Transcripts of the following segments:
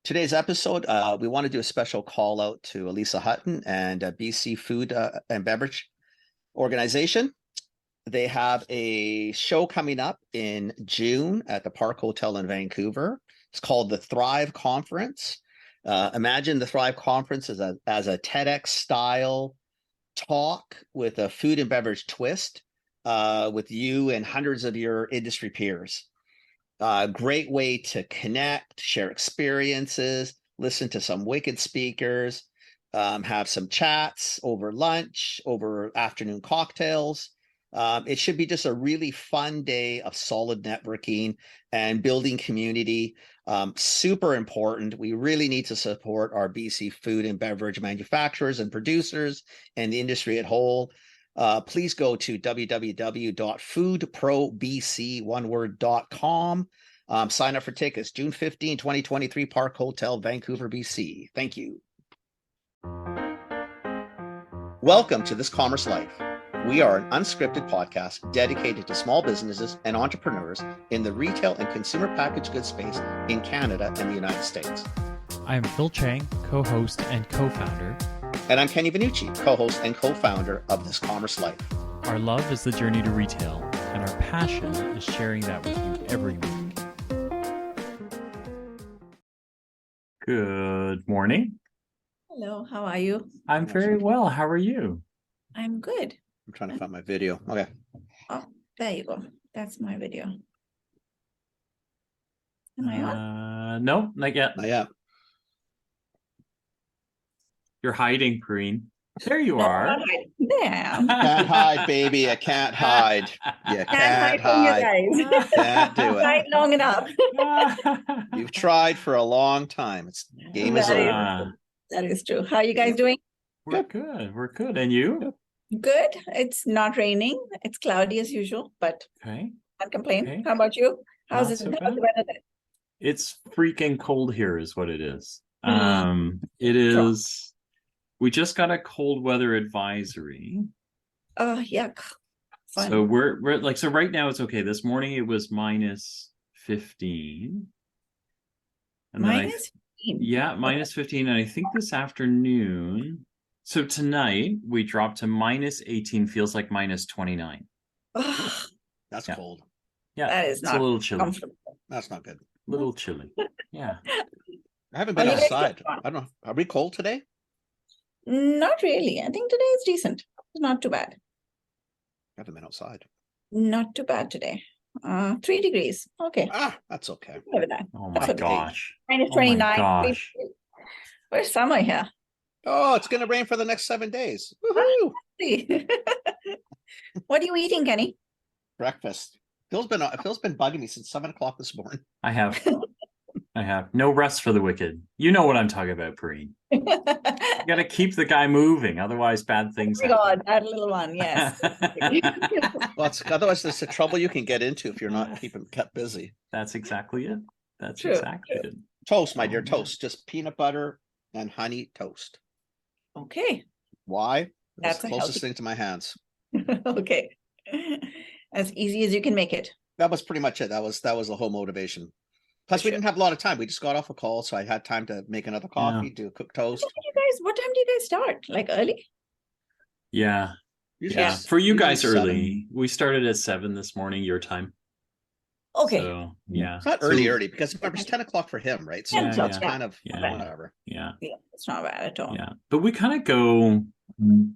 Today's episode, we want to do a special call out to Elisa Hutton and BC Food and Beverage Organization. They have a show coming up in June at the Park Hotel in Vancouver. It's called the Thrive Conference. Imagine the Thrive Conference as a TEDx style talk with a food and beverage twist with you and hundreds of your industry peers. Great way to connect, share experiences, listen to some wicked speakers, have some chats over lunch, over afternoon cocktails. It should be just a really fun day of solid networking and building community. Super important. We really need to support our BC food and beverage manufacturers and producers and the industry at whole. Please go to www.foodprobc.com. Sign up for tickets, June 15, 2023, Park Hotel, Vancouver, BC. Thank you. Welcome to This Commerce Life. We are an unscripted podcast dedicated to small businesses and entrepreneurs in the retail and consumer packaged goods space in Canada and the United States. I am Phil Chang, co-host and co-founder. And I'm Kenny Benucci, co-host and co-founder of This Commerce Life. Our love is the journey to retail, and our passion is sharing that with you every week. Good morning. Hello, how are you? I'm very well. How are you? I'm good. I'm trying to find my video. Okay. Oh, there you go. That's my video. Am I on? No, not yet. Not yet. You're hiding, Pareen. There you are. There I am. Can't hide, baby. I can't hide. You can't from you hide. guys. Can't do it. Tried long enough. You've tried for a long time. It's game is over. That is true. How are you guys doing? We're good. We're good. And you? Good. It's not raining. It's cloudy as usual, but Okay. can't complain. Okay. How about you? How's Not it? so How's bad. the weather there? It's freaking cold here is what it is. Mm. It is. We just got a cold weather advisory. Oh, yuck. Fun. So we're like, so right now it's okay. This morning it was minus 15. And then minus 15. yeah, minus 15. And I think this afternoon, so tonight we dropped to minus 18, feels like minus 29. Oh, That's Yeah. cold. Yeah, that is it's not a little chilly. comfortable. That's not good. Little chilly. Yeah. I haven't been Are you guys outside. getting on? I don't know. Are we cold today? Not really. I think today is decent. Not too bad. I haven't been outside. Not too bad today. 3 degrees. Okay. That's okay. Over that. Oh That's my okay. gosh. Minus Oh my 29. gosh. Where's summer here? Oh, it's going to rain for the next 7 days. Woohoo! See. What are you eating, Kenny? Breakfast. Phil's been bugging me since 7 o'clock this morning. I have no rest for the wicked. You know what I'm talking about, Pareen. You got to keep the guy moving, otherwise bad things Oh my God, that little one, yes. Well, otherwise there's the trouble you can get into if you're not kept busy. That's exactly it. That's True, exactly true. it. Toast, my dear, Oh, man. toast. Just peanut butter and honey toast. Okay. Why? That's That's the a closest healthy- thing to my hands. Okay. As easy as you can make it. That was pretty much it. That was the whole motivation. Plus, we Sure. didn't have a lot of time. We just got off a call, so I had time to make another coffee, do a cooked toast. What time do you guys start? Like early? Yeah. Usually Yeah. it's- For you usually guys 7. early. We started at 7 this morning, your time. Okay. So yeah. It's not early, because remember, it's 10 o'clock for him, right? So 10 it's o'clock, kind of yeah. whatever. Yeah. Yeah, it's not bad at all. Yeah. But we kind of go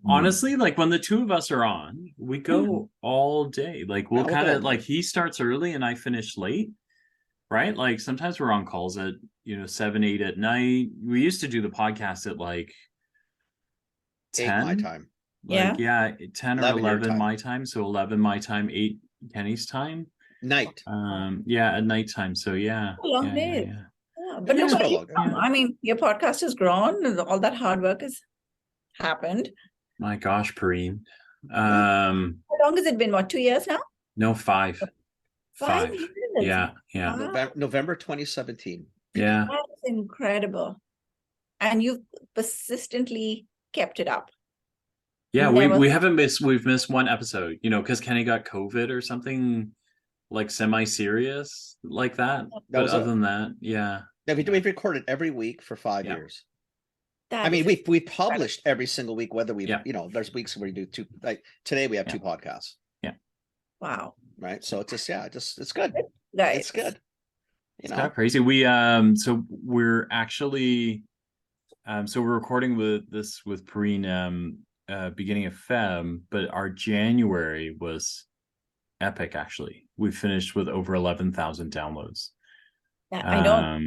honestly, like when the two of us are on, we go all day. Like we'll Yeah, we'll kind go. of like he starts early and I finish late. Right? Like sometimes we're on calls at 7, 8 at night. We used to do the podcast at like 8 10 my time. Like, yeah, 10 or 11 your 11 time. my time. So 11 my time, 8 Kenny's time. Night. Yeah, at nighttime. So yeah. Long yeah, days. yeah. Yeah, but It is no, for a long time. I mean, your podcast has grown and all that hard work has happened. My gosh, Pareen. How long has it been? What, 2 years now? No, 5. 5 years. Yeah. Wow. November 2017. Yeah. That's incredible. And you've persistently kept it up. Yeah, Never- we've missed one episode, because Kenny got COVID or something like semi-serious like that. That But was other it. than that, yeah. Yeah, we've recorded every week for 5 Yeah. years. That I mean, is we published every single week, whether we, Yeah. there's weeks where we do two, like today we have Yeah. 2 podcasts, wow, right? So it's just, it's good. guys. It's good. It's kind of crazy. We so we're actually so we're recording with Pareen beginning of Feb, but our January was epic actually. We finished with over 11,000 downloads. I know.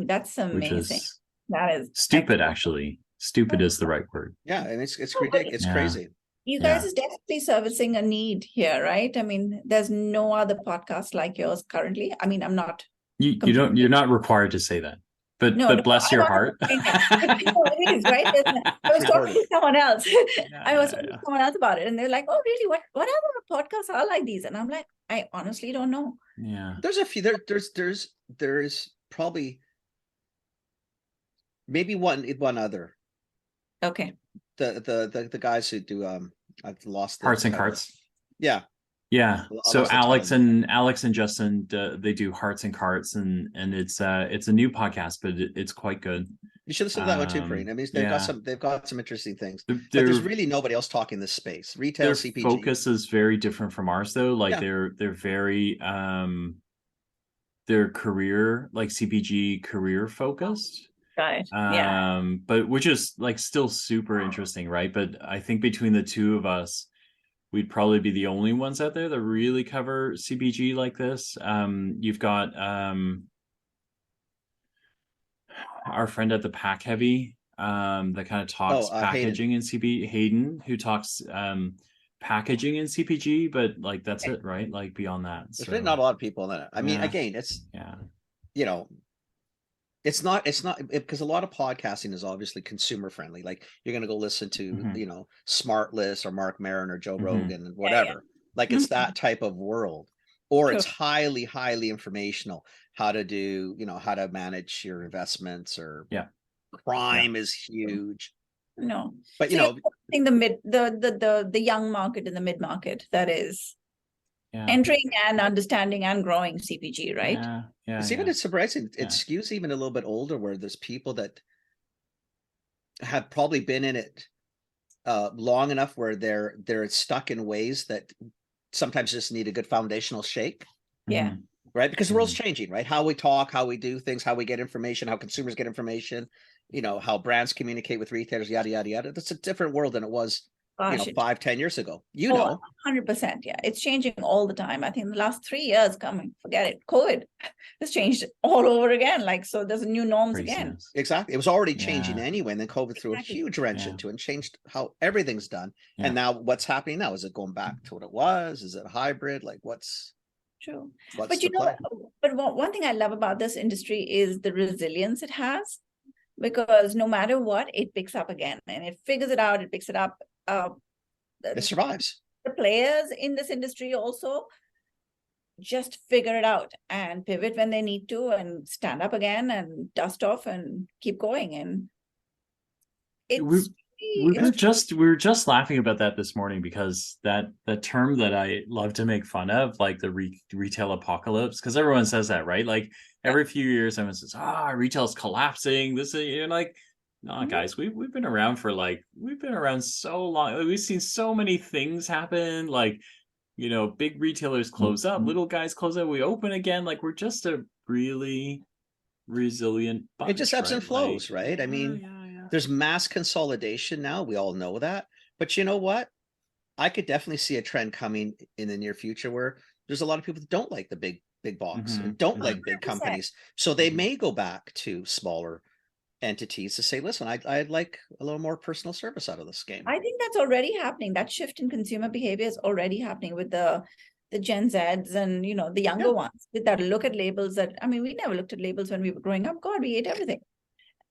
That's Which amazing. is That is stupid excellent. actually. Stupid is the right word. Yeah, and it's Oh, but ridiculous. It's Yeah. crazy. you guys Yeah. is definitely servicing a need here, right? I mean, there's no other podcast like yours currently. I mean, I'm not. You're not required to say that. But No, bless I your want heart. to find it. No, it is, right? I was talking to someone else. I was talking to someone else about it, and they're like, "Oh, really? What other podcasts are like these?" And I'm like, I honestly don't know. Yeah. There's a few. There's probably maybe one other. Okay. The guys who do I've lost Hearts and title. Carts. Yeah. Yeah. I So lost the Alex title. and Justin, they do Hearts and Carts, and it's a new podcast, but it's quite good. You should listen to that one too, Pareen. I mean, they've got some interesting things, but there's really nobody else talking this space. Retail their CPG focus is very different from ours, though. Like they're very their career, like CPG career focused. Right. Yeah. But which is like still super interesting, right? But I think between the two of us, we'd probably be the only ones out there that really cover CPG like this. You've got our friend at the Pack Heavy that kind of talks packaging in CPG, Hayden, who talks packaging in CPG, but like that's it, right? Like beyond that, there's really not a lot of people in it. I mean, again, it's it's not because a lot of podcasting is obviously consumer friendly. Like you're going to go listen to Smart List or Mark Maron or Joe Rogan and whatever. Like it's that type of world, or it's highly informational. How to do how to manage your investments, or crime is huge. No, but so you're the young market and the mid market that is entering and understanding and growing CPG, right? It's even it's surprising. It skews even a little bit older, where there's people that have probably been in it long enough where they're stuck in ways that sometimes just need a good foundational shake. Yeah. Right, because the world's changing, right? How we talk, how we do things, how we get information, how consumers get information, how brands communicate with retailers, yada yada yada. That's a different world than it was 5-10 years ago. 100%. Yeah, it's changing all the time. I think the last 3 years forget it. COVID has changed all over again. Like, so there's new norms again. Exactly. It was already changing anyway, and then COVID threw a huge wrench into it and changed how everything's done. And now what's happening now? Is it going back to what it was? Is it a hybrid? Like what's true? But but one thing I love about this industry is the resilience it has, because no matter what, it picks up again, and it figures it out. It picks it up. It survives. The players in this industry also just figure it out and pivot when they need to, and stand up again and dust off and keep going. And it's we were just laughing about that this morning, because that term that I love to make fun of, like the retail apocalypse, because everyone says that, right? Like every few years, everyone says, retail's collapsing. This is, you're like, no, guys, we've been around so long. We've seen so many things happen. Like, big retailers close up, little guys close up, we open again. Like we're just a really resilient bunch. It just ebbs and flows, right? I mean, there's mass consolidation now. We all know that. But you know what? I could definitely see a trend coming in the near future where there's a lot of people that don't like the big box and don't like big companies. So they may go back to smaller entities to say, listen, I'd like a little more personal service out of this game. I think that's already happening. That shift in consumer behavior is already happening with the Gen Zs and the younger ones that look at labels. That, I mean, we never looked at labels when we were growing up. God, we ate everything,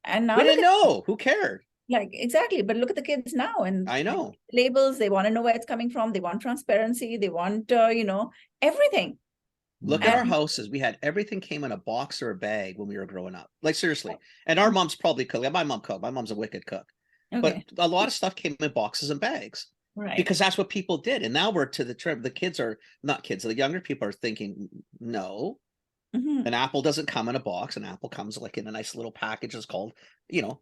and now we didn't know. Who cared? Like, exactly. But look at the kids now, and I know labels. They want to know where it's coming from. They want transparency. They want everything. Look at our houses. We had everything came in a box or a bag when we were growing up. Like, seriously. And our moms probably cook. My mom cooked. My mom's a wicked cook. Okay. But a lot of stuff came in boxes and bags. Right. Because that's what people did. And now we're to the trend. The kids are not kids. The younger people are thinking, no, Mhm. An apple doesn't come in a box. An apple comes like in a nice little package. It's called,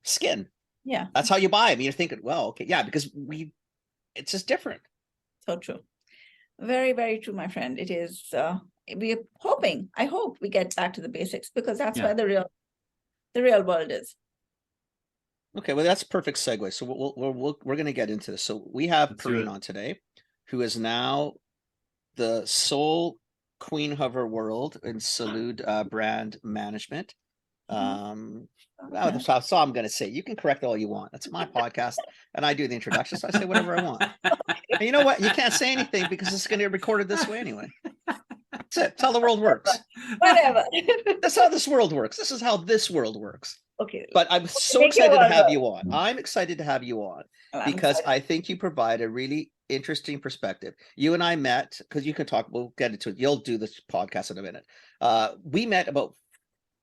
skin. Yeah, That's how you buy them. You're thinking, well, okay, yeah, because it's just different. so true. Very, very true, my friend. It is, I hope we get back to the basics, because that's Yeah. where the real world is. Okay, well, that's a perfect segue. So we're going to get into this. So we have Let's do Pareen it. on today, who is now the sole queen of her world in Salud brand management. Okay. That's all I'm going to say. You can correct all you want. That's my podcast, and I do the introduction, so I say whatever I want. And you know what? You can't say anything because it's going to get recorded this way anyway. That's it. That's how the world works. Whatever. That's how this world works. This is how this world works. Okay. But I'm so Make your excited to world have work. you on. I'm excited to have you on Well, I'm because excited. I think you provide a really interesting perspective. You and I met because you can talk. We'll get into it. You'll do this podcast in a minute. We met about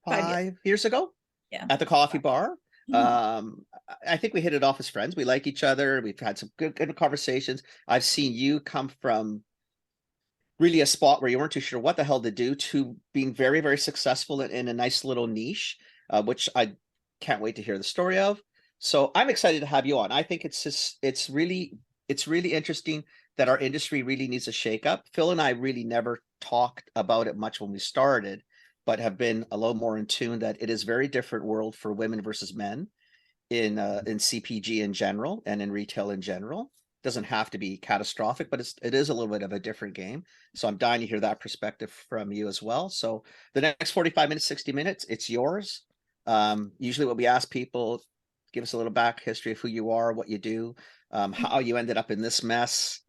5 years ago Yeah. at the coffee bar. Mhm. I think we hit it off as friends. We like each other. We've had some good conversations. I've seen you come from really a spot where you weren't too sure what the hell to do to being very, very successful in a nice little niche, which I can't wait to hear the story of. So I'm excited to have you on. I think it's really interesting that our industry really needs a shakeup. Phil and I really never talked about it much when we started, but have been a little more in tune that it is a very different world for women versus men in CPG in general and in retail in general. Doesn't have to be catastrophic, but it is a little bit of a different game. So I'm dying to hear that perspective from you as well. So the next 45 minutes, 60 minutes, it's yours. Usually what we ask people, give us a little back history of who you are, what you do, how you ended up in this mess,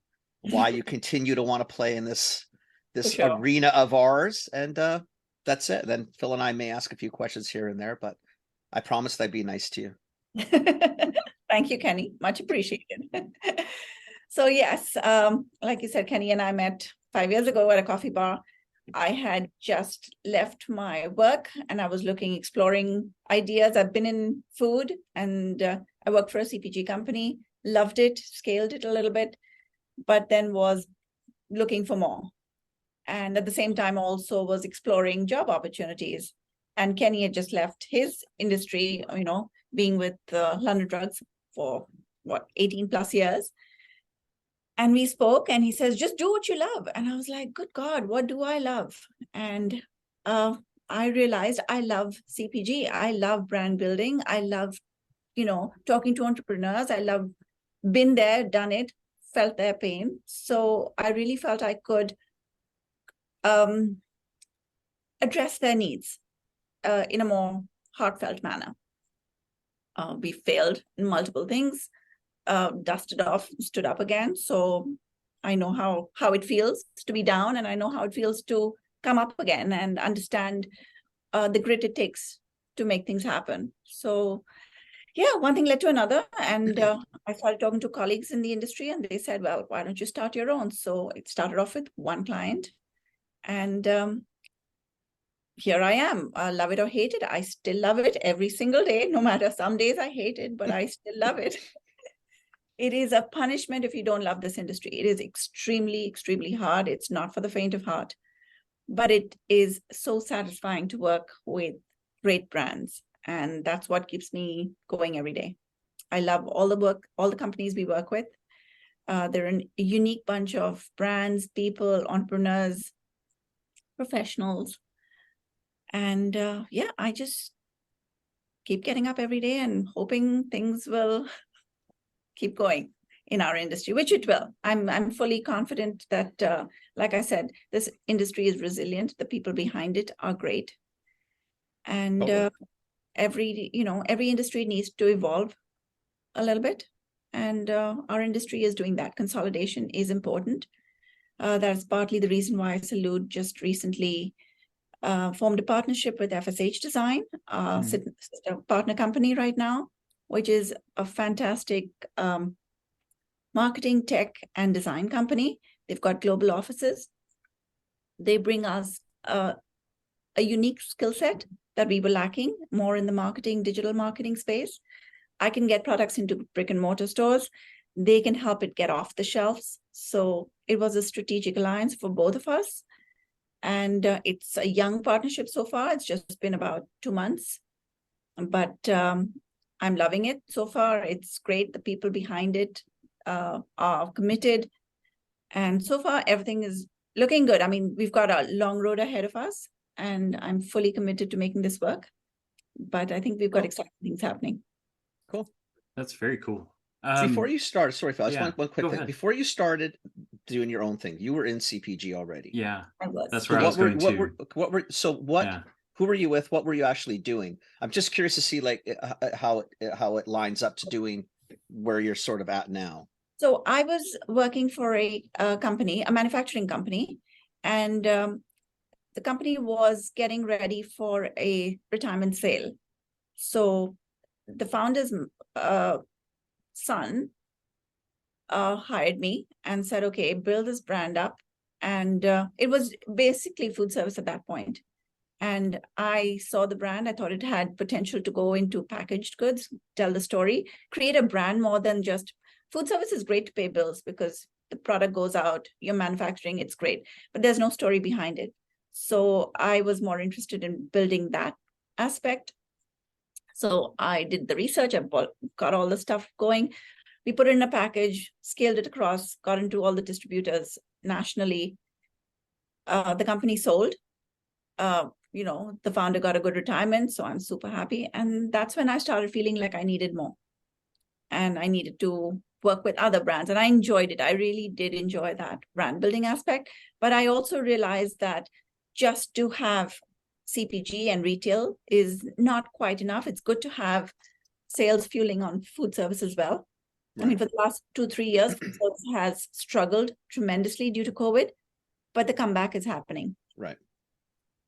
why you continue to want to play in this For sure. arena of ours. And that's it. Then Phil and I may ask a few questions here and there, but I promised I'd be nice to you. Thank you, Kenny. Much appreciated. So yes, like you said, Kenny and I met 5 years ago at a coffee bar. I had just left my work and I was exploring ideas. I've been in food and I worked for a CPG company, loved it, scaled it a little bit, but then was looking for more. And at the same time also was exploring job opportunities. And Kenny had just left his industry, being with London Drugs for 18 plus years. And we spoke and he says, just do what you love. And I was like, good God, what do I love? And I realized I love CPG. I love brand building. I love, talking to entrepreneurs. I love been there, done it, felt their pain. So I really felt I could address their needs in a more heartfelt manner. We failed in multiple things, dusted off, stood up again. So I know how it feels to be down, and I know how it feels to come up again and understand the grit it takes to make things happen. So yeah, one thing led to another. And I started talking to colleagues in the industry and they said, well, why don't you start your own? So it started off with one client. And here I am. Love it or hate it. I still love it every single day, no matter some days I hate it, but I still love it. It is a punishment if you don't love this industry. It is extremely, extremely hard. It's not for the faint of heart, but it is so satisfying to work with great brands. And that's what keeps me going every day. I love all the work, all the companies we work with. They're a unique bunch of brands, people, entrepreneurs, professionals. And yeah, I just keep getting up every day and hoping things will keep going in our industry, which it will. I'm fully confident that, like I said, this industry is resilient. The people behind it are great. And every industry needs to evolve a little bit. And our industry is doing that. Consolidation is important. That's partly the reason why Salud just recently formed a partnership with FSH Design, a partner company right now, which is a fantastic marketing, tech, and design company. They've got global offices. They bring us a unique skill set that we were lacking more in the digital marketing space. I can get products into brick and mortar stores. They can help it get off the shelves. So it was a strategic alliance for both of us. And it's a young partnership so far. It's just been about 2 months, but I'm loving it so far. It's great. The people behind it are committed. And so far, everything is looking good. I mean, we've got a long road ahead of us, and I'm fully committed to making this work. But I think we've got exciting things happening. Cool. That's very cool. Before you started, sorry, Phil, I just yeah, want one quick go thing. ahead. Before you started doing your own thing, you were in CPG already. Yeah, I was. that's So where I was going to. what who were you with? What were you actually doing? I'm just curious to see like how it lines up to doing where you're sort of at now. So I was working for a company, a manufacturing company, and the company was getting ready for a retirement sale. So the founder's son hired me and said, okay, build this brand up. And it was basically food service at that point. And I saw the brand. I thought it had potential to go into packaged goods, tell the story, create a brand more than just food service is great to pay bills because the product goes out, you're manufacturing, it's great, but there's no story behind it. So I was more interested in building that aspect. So I did the research, I got all the stuff going. We put it in a package, scaled it across, got into all the distributors nationally. The company sold. The founder got a good retirement, so I'm super happy. And that's when I started feeling like I needed more. And I needed to work with other brands. And I enjoyed it. I really did enjoy that brand building aspect. But I also realized that just to have CPG and retail is not quite enough. It's good to have sales fueling on food service as well. Right. I mean, for the last 2-3 years, food service has struggled tremendously due to COVID, but the comeback is happening. Right.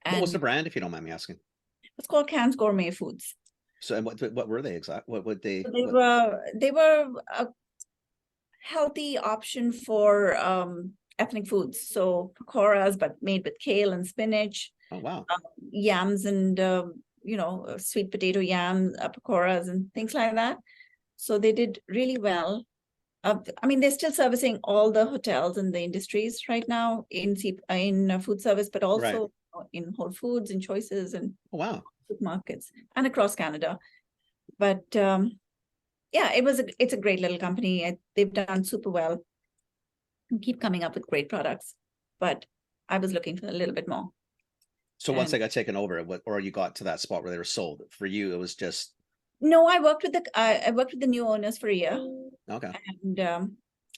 What was the brand, if you don't mind me asking? It's called Can's Gourmet Foods. So, and what were they exactly? What would they? They were a healthy option for ethnic foods. So pakoras, but made with kale and spinach. Oh wow! Yams and sweet potato yams, pakoras and things like that. So they did really well. I mean, they're still servicing all the hotels and the industries right now in food service, but also in Whole Foods and Choices and markets and across Canada. But it's a great little company. They've done super well and keep coming up with great products. But I was looking for a little bit more. So once they got taken over, or you got to that spot where they were sold, for you it was just. No, I worked with the new owners for a year. Okay. And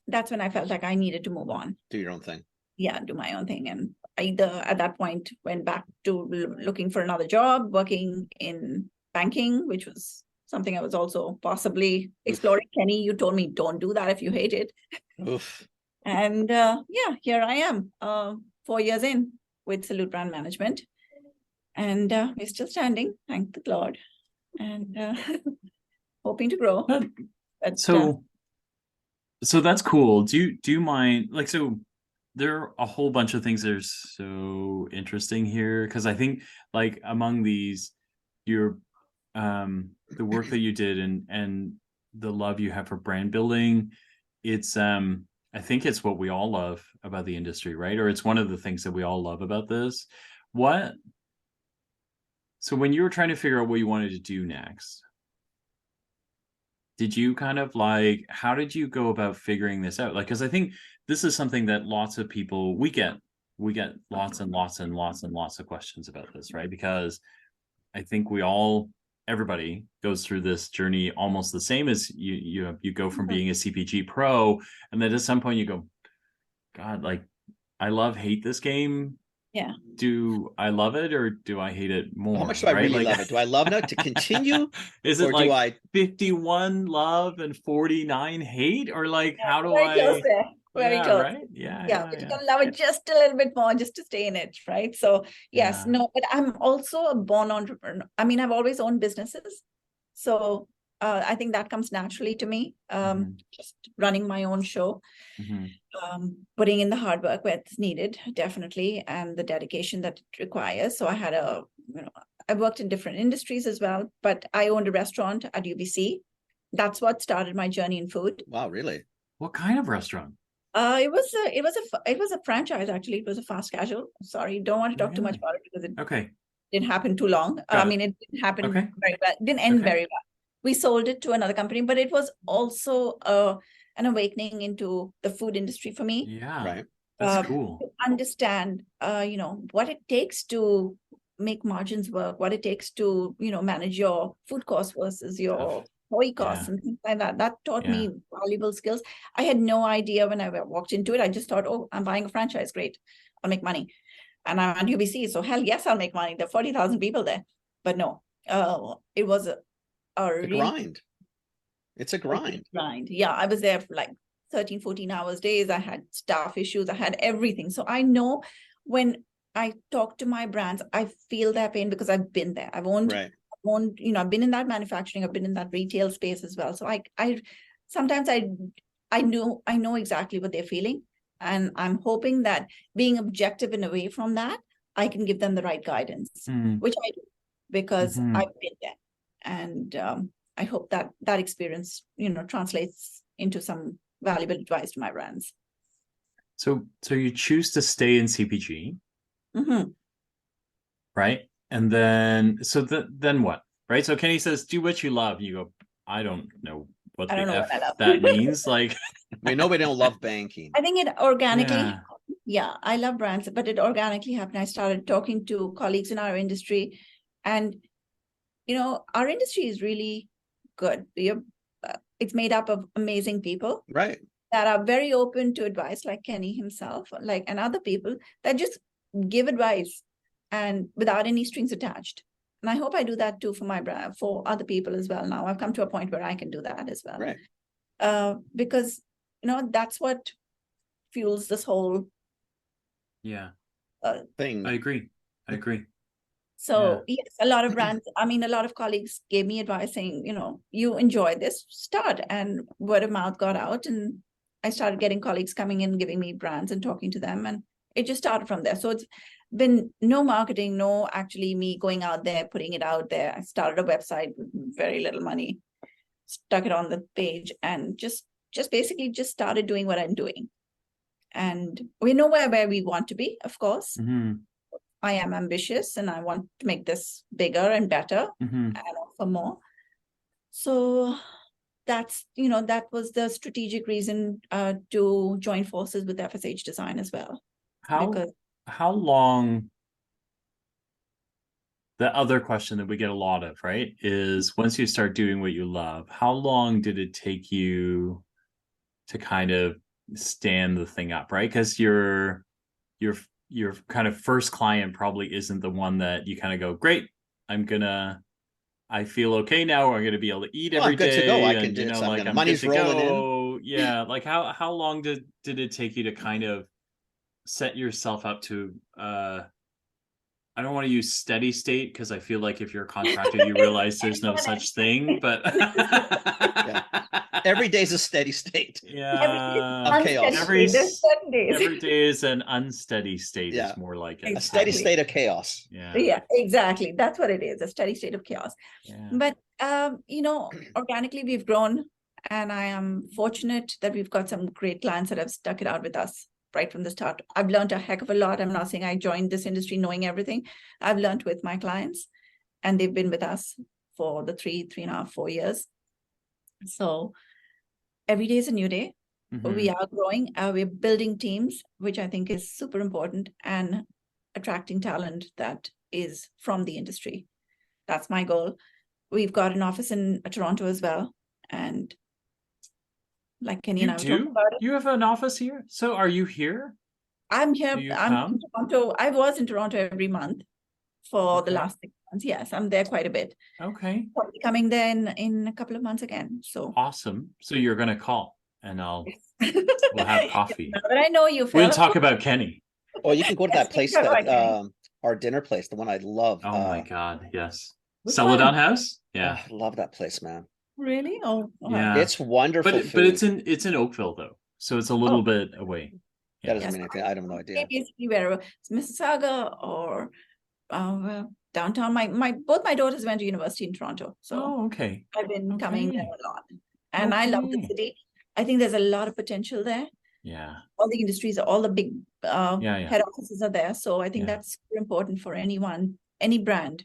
that's when I felt like I needed to move on. Do your own thing. Yeah, do my own thing. And I at that point went back to looking for another job, working in banking, which was something I was also possibly exploring. Kenny, you told me don't do that if you hate it. Oof. And here I am, 4 years in with Salud Brand Management. And we're still standing, thank the Lord. And hoping to grow. But, so that's cool. Do you mind, like, so there are a whole bunch of things that are so interesting here, because I think like among these, your the work that you did and the love you have for brand building, it's I think it's what we all love about the industry, right? Or it's one of the things that we all love about this. So when you were trying to figure out what you wanted to do next, did you kind of like, how did you go about figuring this out? Like, because I think this is something that lots of people, we get lots and lots and lots and lots of questions about this, right? Because I think everybody goes through this journey almost the same as you go from being a CPG pro, and then at some point you go, God, like, I hate this game. Yeah. Do I love it or do I hate it more? How much do I really love it? Do I love it to continue? Is it like 51 love and 49 hate? Or like, how do I? Close there. Very close. Right? Yeah. You can love it just a little bit more just to stay in it, right? So yes, no, but I'm also a born entrepreneur. I mean, I've always owned businesses. So I think that comes naturally to me. Just running my own show, putting in the hard work where it's needed, definitely, and the dedication that it requires. So I had I worked in different industries as well, but I owned a restaurant at UBC. That's what started my journey in food. Wow, really? What kind of restaurant? It was a franchise actually. It was a fast casual. Sorry, don't want to talk too much Really? about it because it Okay. didn't happen too long. Got I it. mean, it didn't happen Okay. very well. It didn't end Okay. very well. We sold it to another company, but it was also an awakening into the food industry for me. Yeah. Right. That's To cool. understand, what it takes to make margins work, what it takes to, manage your food costs versus your Tough. employee costs Yeah. and things like that. That taught Yeah. me valuable skills. I had no idea when I walked into it. I just thought, oh, I'm buying a franchise. Great. I'll make money. And I'm on UBC. So hell yes, I'll make money. There are 40,000 people there. But no, it was a The really grind. It's a grind. grind. Yeah, I was there for like 13, 14 hours days. I had staff issues. I had everything. So I know when I talk to my brands, I feel their pain because I've been there. I've owned, Right. I've been in that manufacturing. I've been in that retail space as well. So I sometimes I know exactly what they're feeling. And I'm hoping that being objective and away from that, I can give them the right guidance, Mm. which I do because Mhm. I've been there. And I hope that that experience, translates into some valuable advice to my brands. So you choose to stay in CPG, Mhm. right? And then then what? Right? So Kenny says, do what you love. You go, I don't know what I the don't know what I F love. that means. Like, We know we don't love banking. I think it organically, yeah. I love brands, but it organically happened. I started talking to colleagues in our industry, and our industry is really good. It's made up of amazing people Right. that are very open to advice, like Kenny himself, and other people that just give advice and without any strings attached. And I hope I do that too for my brand, for other people as well. Now I've come to a point where I can do that as well. Right. Because that's what fuels this whole Yeah. Thing. I agree. So yes, a lot of brands, a lot of colleagues gave me advice saying, you enjoy this, start. And word of mouth got out, and I started getting colleagues coming in, giving me brands and talking to them. And it just started from there. So it's been no marketing, no actually me going out there, putting it out there. I started a website with very little money, stuck it on the page, and just basically just started doing what I'm doing. And we know where we want to be, of course. Mhm. I am ambitious and I want to make this bigger and better Mhm. and offer more. So that was the strategic reason to join forces with FSH Design as well. How long? The other question that we get a lot of, right, is once you start doing what you love, how long did it take you to kind of stand the thing up, right? Because your kind of first client probably isn't the one that you kind of go, great, I feel okay now. I'm gonna be able to eat every I'm good day, to go. I can and do it. like I'm money's good to rolling in. go. Yeah, like how long did it take you to kind of set yourself up to I don't want to use steady state because I feel like if you're a contractor, you realize there's no such thing. But Every day's a steady state. Yeah, of chaos. Every day is an unsteady state. Yeah. Is more like a steady state of chaos. Yeah, exactly. That's what it is, a steady state of chaos. Yeah. But organically we've grown, and I am fortunate that we've got some great clients that have stuck it out with us right from the start. I've learned a heck of a lot. I'm not saying I joined this industry knowing everything. I've learned with my clients, and they've been with us for the 3.5, 4 years. So every day is a new day. Mhm. We are growing. We're building teams, which I think is super important, and attracting talent that is from the industry. That's my goal. We've got an office in Toronto as well. And like Kenny and I were talking about it. You have an office here? So are you here? I'm here. Do you I'm come? in Toronto. I was in Toronto every month for the last 6 months. Yes, I'm there quite a bit. Okay. I'll be coming there in a couple of months again. So awesome. So you're gonna call and we'll have coffee. Now that I know you, Phil, we'll talk about Kenny. Or you can go to that place that our dinner place, the one I love. Oh my god, yes. Which Salud one? House? Yeah. I love that place, man. Really? Oh, Yeah. It's wonderful. But it's in Oakville though. So it's a little bit away. That doesn't mean anything. I have no idea. Basically wherever it's Mississauga or downtown. Both my daughters went to university in Toronto. So okay. I've been coming there a lot. And I love the city. I think there's a lot of potential there. Yeah. All the industries, all the big Yeah. head offices are there. So I think Yeah. that's super important for anyone, any brand,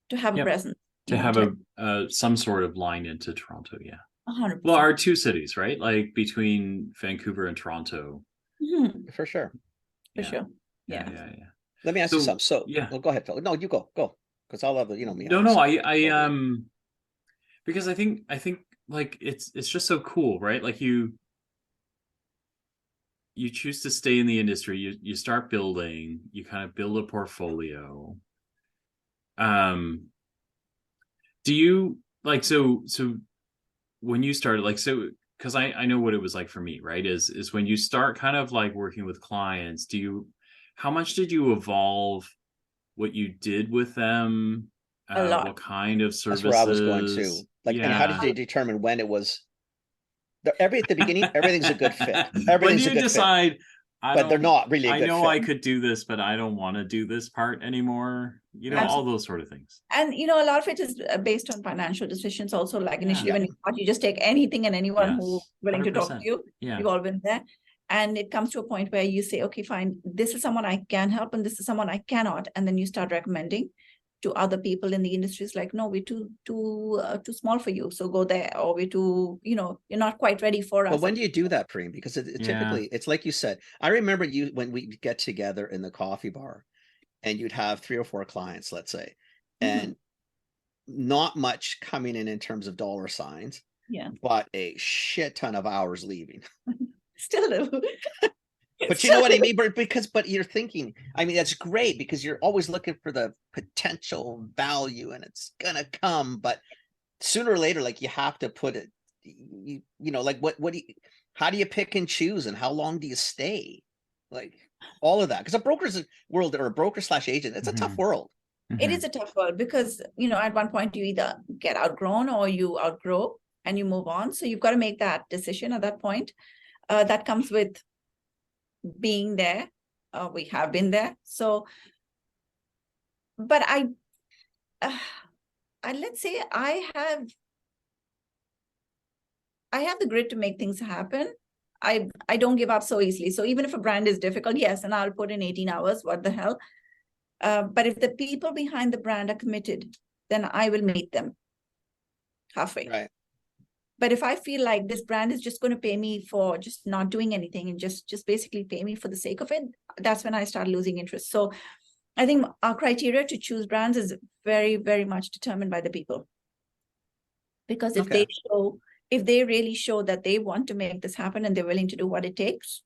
to have a Yep. presence. To have a some sort of line into Toronto. Yeah. 100%. Well, our two cities, right? Like between Vancouver and Toronto. Mhm. For sure. For Yeah. sure. Yeah. Yeah. Yeah. Yeah. Let me ask you something. So, yeah. well, go ahead, Phil. No, you go. Because I'll have, you know me. No, have no, some- I because I think like it's just so cool, right? Like you choose to stay in the industry, you start building, you kind of build a portfolio. Do you like so when you started, like, so because I know what it was like for me, right? Is when you start kind of like working with clients, how much did you evolve what you did with them? A lot. What kind of That's where I was going services? to. Like, and how did Yeah. you determine when it was? At the beginning, everything's a good fit. When Everything's do a you good fit, decide, but they're not really a I good know fit. I could do this, but I don't want to do this part anymore? You know, all those sort of things. And a lot of it is based on financial decisions also. Like initially, when you just take anything and anyone who's willing to talk to 100%. you. Yeah. We've all been there. And it comes to a point where you say, okay, fine, this is someone I can help and this is someone I cannot. And then you start recommending to other people in the industries, like, no, we're too small for you, so go there. Or we're too, you're not quite ready for us. But when do you do that, Pareen? Because typically, it's like you said. I remember when we get together in the coffee bar, and you'd have 3 or 4 clients, let's say, and not much coming in terms of dollar signs. Yeah. But a shit ton of hours leaving. Still do. But you know what I mean? But you're thinking, I mean, that's great because you're always looking for the potential value and it's gonna come, but sooner or later, like you have to put it, like what do you, how do you pick and choose and how long do you stay? Like all of that. Because a broker's world or a broker/agent, it's a tough world. It is a tough world because, at one point you either get outgrown or you outgrow and you move on. So you've got to make that decision at that point. That comes with being there. We have been there. So, but let's say I have the grit to make things happen. I don't give up so easily. So even if a brand is difficult, yes, and I'll put in 18 hours, what the hell? But if the people behind the brand are committed, then I will meet them halfway. Right. But if I feel like this brand is just going to pay me for just not doing anything and just basically pay me for the sake of it, that's when I start losing interest. So I think our criteria to choose brands is very, very much determined by the people. Because if they really show that they want to make this happen and they're willing to do what it takes,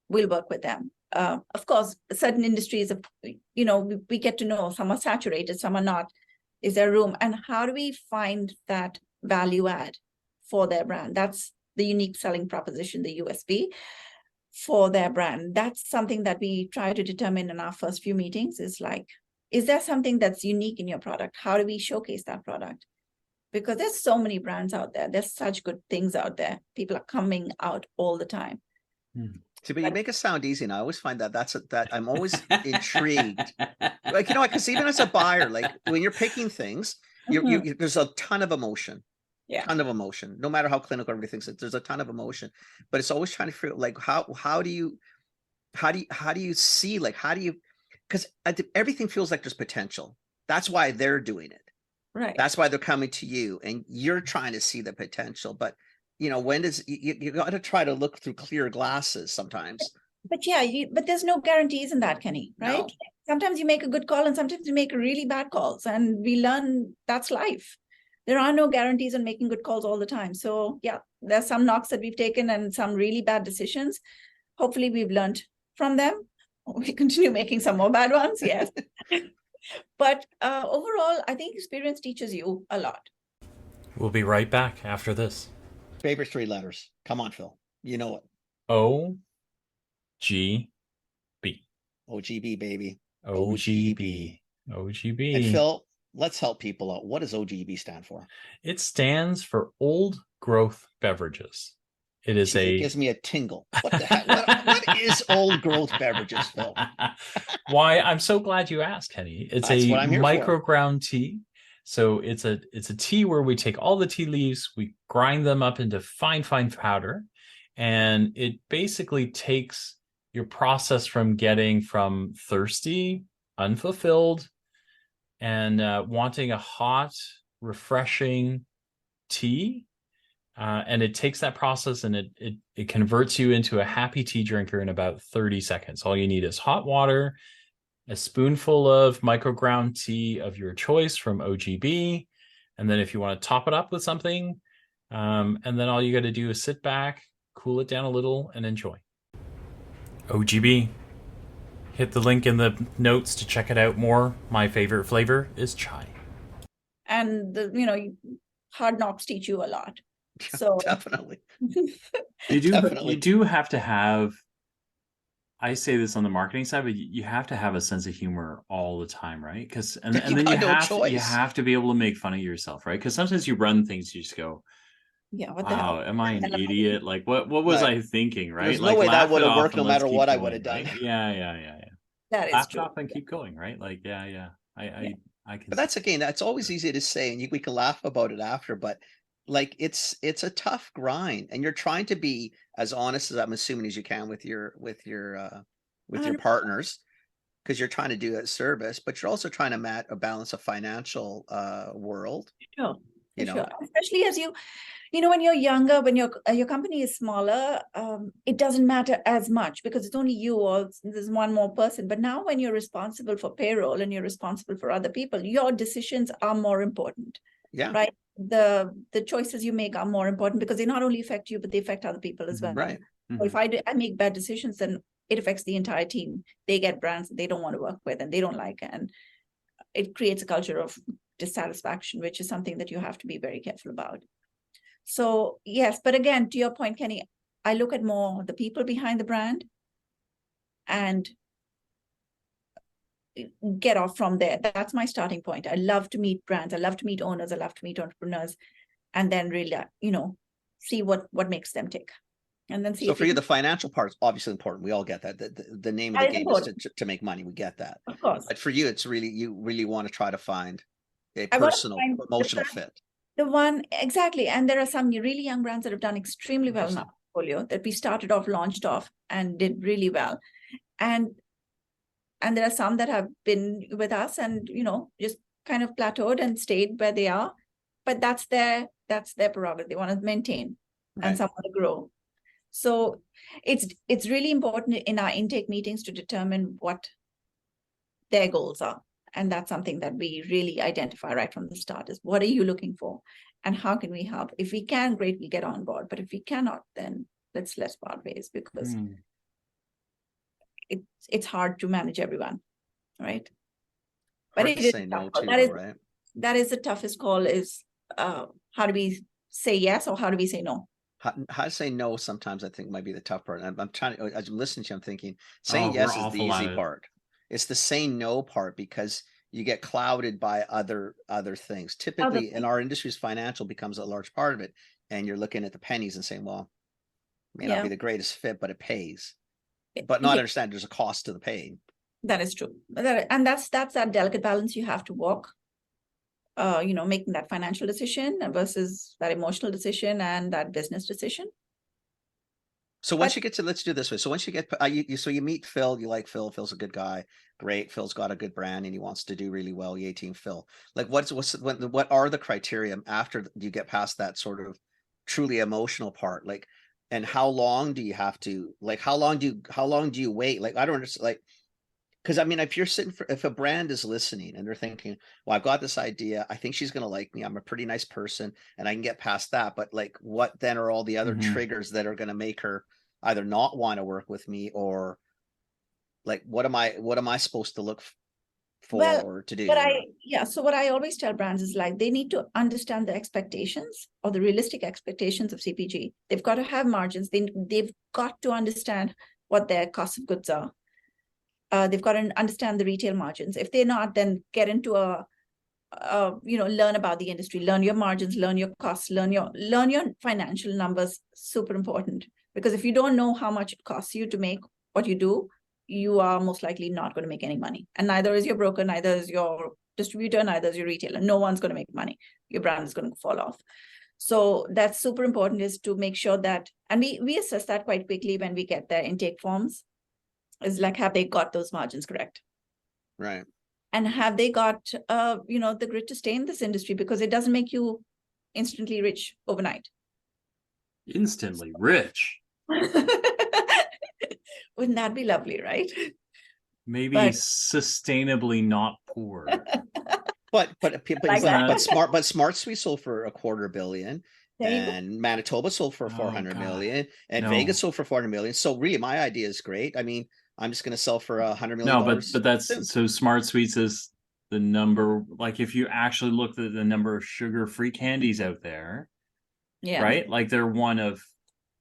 we'll work with them. Of course, certain industries, we get to know some are saturated, some are not. Is there room? And how do we find that value add for their brand? That's the unique selling proposition, the USP for their brand. That's something that we try to determine in our first few meetings, is like, is there something that's unique in your product? How do we showcase that product? Because there's so many brands out there. There's such good things out there. People are coming out all the time. See, but you make it sound easy, and I always find that I'm always intrigued. Like, because even as a buyer, like when you're picking things, there's a ton of emotion. Yeah. Ton of emotion. No matter how clinical everybody thinks it, there's a ton of emotion. But it's always trying to figure like how do you see, like, because everything feels like there's potential. That's why they're doing it. Right. That's why they're coming to you, and you're trying to see the potential. But when does you got to try to look through clear glasses sometimes. But but there's no guarantees in that, Kenny, right? No. Sometimes you make a good call and sometimes you make really bad calls, and we learn that's life. There are no guarantees on making good calls all the time. So yeah, there's some knocks that we've taken and some really bad decisions. Hopefully we've learned from them. We continue making some more bad ones, yes. But overall, I think experience teaches you a lot. We'll be right back after this. Favorite 3 letters. Come on, Phil. You know it. OGB. OGB, baby. OGB. OGB. And Phil, let's help people out. What does OGB stand for? It stands for Old Growth Beverages. It is It gives me a tingle. What the heck? What is Old Growth Beverages, Phil? Why, I'm so glad you asked, Kenny. It's a microground tea. So it's a tea where we take all the tea leaves, we grind them up into fine powder, And it basically takes your process from getting from thirsty, unfulfilled, and wanting a hot, refreshing tea. And it takes that process and it converts you into a happy tea drinker in about 30 seconds. All you need is hot water, a spoonful of microground tea of your choice from OGB. And then if you want to top it up with something, and then all you got to do is sit back, cool it down a little, and enjoy. OGB. Hit the link in the notes to check it out more. My favorite flavor is chai. And hard knocks teach you a lot. So Definitely. You do, Definitely. you do have to have, I say this on the marketing side, but you have to have a sense of humor all the time, right? Because and then got you no have choice. you have to be able to make fun of yourself, right? Because sometimes you run things, you just go, yeah, what the "Wow, hell? am I an idiot? Like, what was Right. I thinking?" Right? There's no Like, way that laugh would it have off worked and no let's matter keep what I going, would have done. right? Yeah. That is Laugh it true. off and keep going, right? Like, yeah. I can. But that's always easy to say, and we can laugh about it after. But like, it's a tough grind, and you're trying to be as honest as I'm assuming as you can with your partners, because you're trying to do a service, but you're also trying to balance a financial world. Sure. You For know, sure. Especially as when you're younger, when your company is smaller, it doesn't matter as much because it's only you or there's one more person. But now when you're responsible for payroll and you're responsible for other people, your decisions are more important. yeah, Right? The choices you make are more important because they not only affect you, but they affect other people as well. right. So if I make bad decisions, then it affects the entire team. They get brands that they don't want to work with and they don't like, and it creates a culture of dissatisfaction, which is something that you have to be very careful about. So yes, but again, to your point, Kenny, I look at more the people behind the brand and get off from there. That's my starting point. I love to meet brands. I love to meet owners. I love to meet entrepreneurs, and then really, see what makes them tick. And then see. So for you, the financial part is obviously important. We all get that. The name of the game is to make money. We get that. Of course. But for you, it's really, you really want to try to find a personal, emotional fit. The one, exactly. And there are some really young brands that have done extremely well in our portfolio that we launched off and did really well. And there are some that have been with us and, just kind of plateaued and stayed where they are. But that's their prerogative. They want to maintain and some want to grow. So it's really important in our intake meetings to determine what their goals are. And that's something that we really identify right from the start is what are you looking for and how can we help? If we can, great, we'll get on board. But if we cannot, then let's part ways because it's hard to manage everyone, right? Hard to say no to, right? That is the toughest call is how do we say yes or how do we say no? How to say no sometimes I think might be the tough part. I'm trying to, as I'm listening to you, I'm thinking saying yes is the easy part. It's the saying no part because you get clouded by other things. Typically in our industries, financial becomes a large part of it. And you're looking at the pennies and saying, well, it may not be the greatest fit, but it pays. But not understand there's a cost to the pay. That is true. And that's that delicate balance you have to walk. Making that financial decision versus that emotional decision and that business decision. So once you get to, let's do this way. So once you get, so you meet Phil, you like Phil, Phil's a good guy. Great. Phil's got a good brand and he wants to do really well. Yay, team Phil. Like what are the criteria after you get past that sort of truly emotional part? Like, and how long do you have to, like, how long do you wait? Like, I don't understand, like, because I mean, if a brand is listening and they're thinking, well, I've got this idea, I think she's going to like me, I'm a pretty nice person and I can get past that. But like, what then are all the other triggers that are going to make her either not want to work with me or like, what am I supposed to look for or to do? So what I always tell brands is like, they need to understand the expectations or the realistic expectations of CPG. They've got to have margins. They've got to understand what their cost of goods are. They've got to understand the retail margins. If they're not, then get into learn about the industry, learn your margins, learn your costs, learn your financial numbers. Super important, because if you don't know how much it costs you to make what you do, you are most likely not going to make any money. And neither is your broker, neither is your distributor, neither is your retailer. No one's going to make money. Your brand is going to fall off. So that's super important, is to make sure that, and we assess that quite quickly when we get their intake forms, is like, have they got those margins correct? Right. And have they got, the grit to stay in this industry? Because it doesn't make you instantly rich overnight. Instantly rich. Wouldn't that be lovely, right? Maybe But- sustainably not poor. But Like that. Smart Suite sold for $250 million, There you go. and Manitoba sold for Oh, 400 God. million, and No. Vegas sold for 400 million. So really, my idea is great. I mean, I'm just going to sell for $100 million. No, but that's soon. so Smart Sweets is the number. Like if you actually look at the number of sugar-free candies out there, Yeah. right? Like they're one of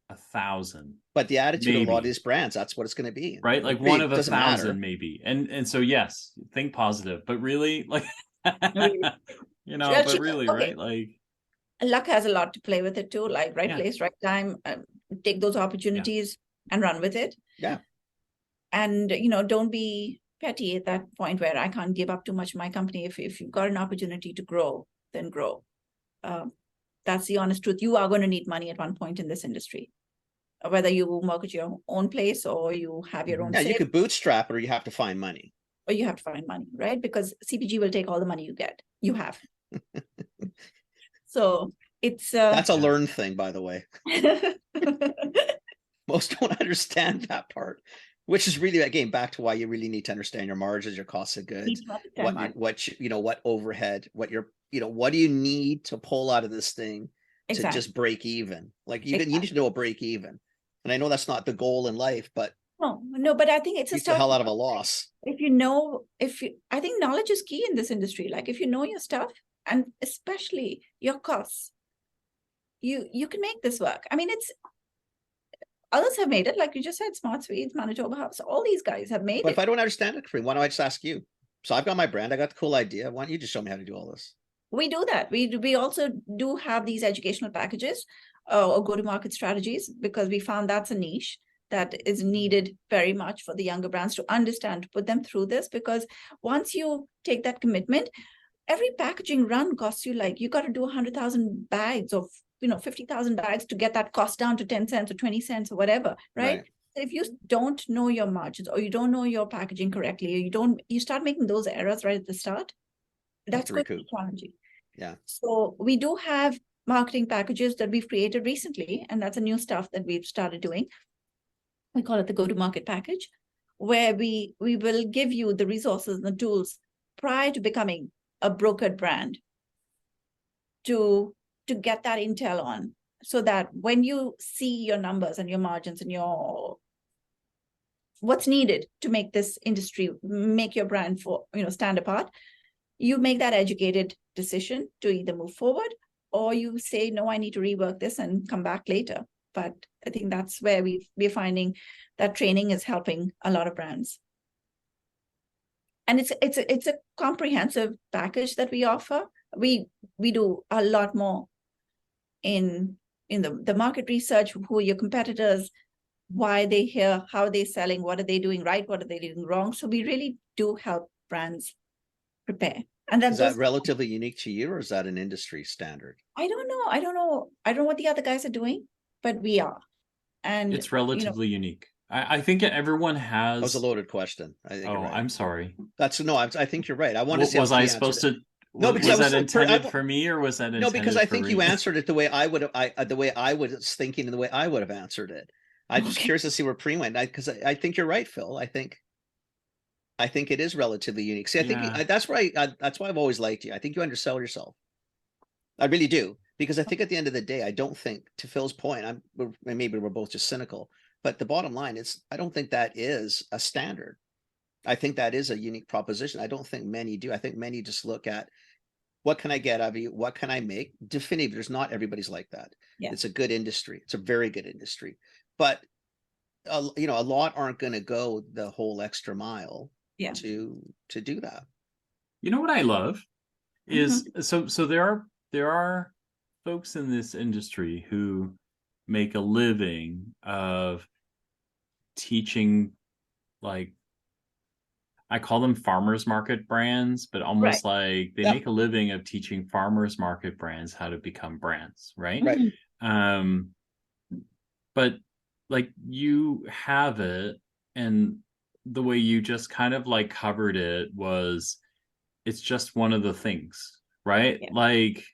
1,000. But the attitude of a lot of Maybe. these brands, that's what it's going to be, Right? Like Really, one of it doesn't matter. 1,000 maybe. And so yes, think positive, but really like Really. but Actually, really, okay. right? Like Luck has a lot to play with it too, like right Yeah. place, right time, take those opportunities and run with it. Yeah. And, don't be petty at that point where I can't give up too much of my company. If you've got an opportunity to grow, then grow. That's the honest truth. You are going to need money at one point in this industry, whether you market your own place or you have your own Yeah, you sale, could bootstrap, or you have to find money. or you have to find money, right? Because CPG will take all the money you have. So it's That's a learned thing, by the way. Most don't understand that part, which is really, again, back to why you really need to understand your margins, your costs of goods, what overhead, what do you need to pull out of this thing to just break even? Like you need to know a break even. And I know that's not the goal in life, but no, but I think it's beats the hell out of a loss. I think knowledge is key in this industry. Like if you know your stuff, and especially your costs, you can make this work. I mean, others have made it, like you just said, Smart Sweets, Manitoba House, all these guys have made But it. if I don't understand it, why don't I just ask you? So I've got my brand, I got the cool idea. Why don't you just show me how to do all this? We do that. We also do have these educational packages or go-to-market strategies, because we found that's a niche that is needed very much for the younger brands to understand, to put them through this. Because once you take that commitment, every packaging run costs you, like, you got to do 100,000 bags of 50,000 bags to get that cost down to 10 cents or 20 cents or whatever, right? If you don't know your margins, or you don't know your packaging correctly, or you start making those errors right at the start, that's going to be challenging. Yeah. So we do have marketing packages that we've created recently, and that's a new stuff that we've started doing. We call it the go-to-market package, where we will give you the resources and the tools prior to becoming a brokered brand to get that intel on, so that when you see your numbers and your margins and your what's needed to make this industry, make your brand stand apart, you make that educated decision to either move forward, or you say, no, I need to rework this and come back later. But I think that's where we're finding that training is helping a lot of brands. And it's a comprehensive package that we offer. We do a lot more in the market research. Who are your competitors? Why are they here? How are they selling? What are they doing right? What are they doing wrong? So we really do help brands prepare. And then is that relatively unique to you, or is that an industry standard? I don't know what the other guys are doing, but we are. And it's relatively unique. I think everyone has. That was a loaded question. I think you're right. I'm sorry. I think you're right. I want to say, was I supposed to? No, because was that intended for me, or was that intended? No, because I think for you answered it the way I would have. The way I was thinking, and the way I would have answered it. I'm just curious to see where Pareen went, because I think you're right, Phil. I think it is relatively unique. See, I think that's why I've always liked you. I think you undersell yourself. I really do, because I think at the end of the day, I don't think, to Phil's point, maybe we're both just cynical, but the bottom line is, I don't think that is a standard. I think that is a unique proposition. I don't think many do. I think many just look at, what can I get out of you? What can I make? Definitively, there's not everybody's like that. Yeah. It's a good industry. It's a very good industry, but a lot aren't going to go the whole extra mile to do that. You know what I love is so there are folks in this industry who make a living of teaching, like, I call them farmers market brands, but almost like they Yeah. make a living of teaching farmers market brands how to become brands, right? Right. But like you have it, and the way you just kind of like covered it was, it's just one of the things, right? Yeah. Like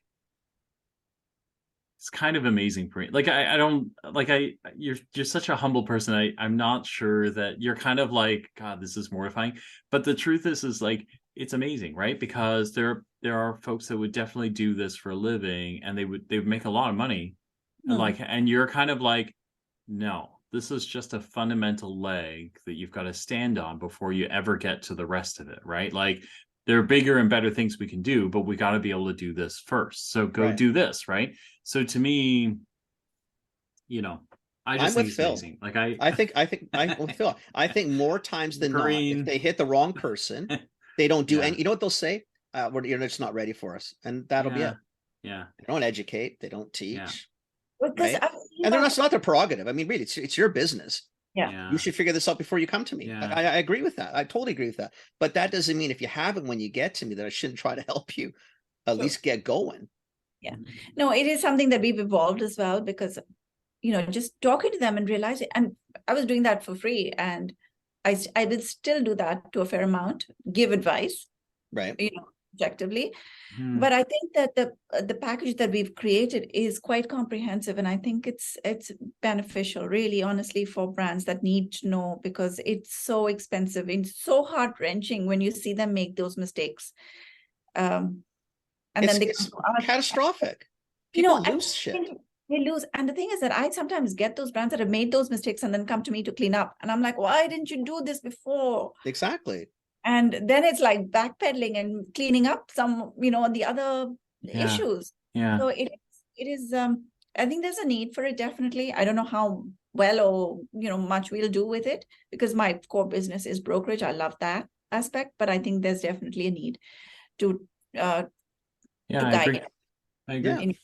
it's kind of amazing for me. Like I don't like you're such a humble person. I'm not sure that you're kind of like, God, this is mortifying. But the truth is like it's amazing, right? Because there are folks that would definitely do this for a living, and they would make a lot of money. And like, and you're kind of like, no, this is just a fundamental leg that you've got to stand on before you ever get to the rest of it, right? Like there are bigger and better things we can do, but we got to be able to do this first. So go do this, right? So to me, I just think it's amazing. Like I think I'm with Phil. I think more times than not, if they hit the wrong person, they don't do any. You know what they'll say? You're just not ready for us, and that'll be it. Yeah. They don't educate. They don't teach. Because right? And that's not their prerogative. I mean, really, it's your business. Yeah. You should figure this out before you come to me. Yeah. I agree with that. I totally agree with that. But that doesn't mean if you haven't when you get to me that I shouldn't try to help you at least get going. Yeah. No, it is something that we've evolved as well, because just talking to them and realizing, and I was doing that for free, and I will still do that to a fair amount, give advice, right? Objectively. But I think that the package that we've created is quite comprehensive, and I think it's beneficial, really, honestly, for brands that need to know, because it's so expensive and so heart-wrenching when you see them make those mistakes. And then it's catastrophic. People lose shit. They lose. And the thing is that I sometimes get those brands that have made those mistakes and then come to me to clean up. And I'm like, why didn't you do this before? Exactly. And then it's like backpedaling and cleaning up some, the other issues. Yeah. So it is, I think there's a need for it, definitely. I don't know how well or, much we'll do with it, because my core business is brokerage. I love that aspect, but I think there's definitely a need to guide it. I agree.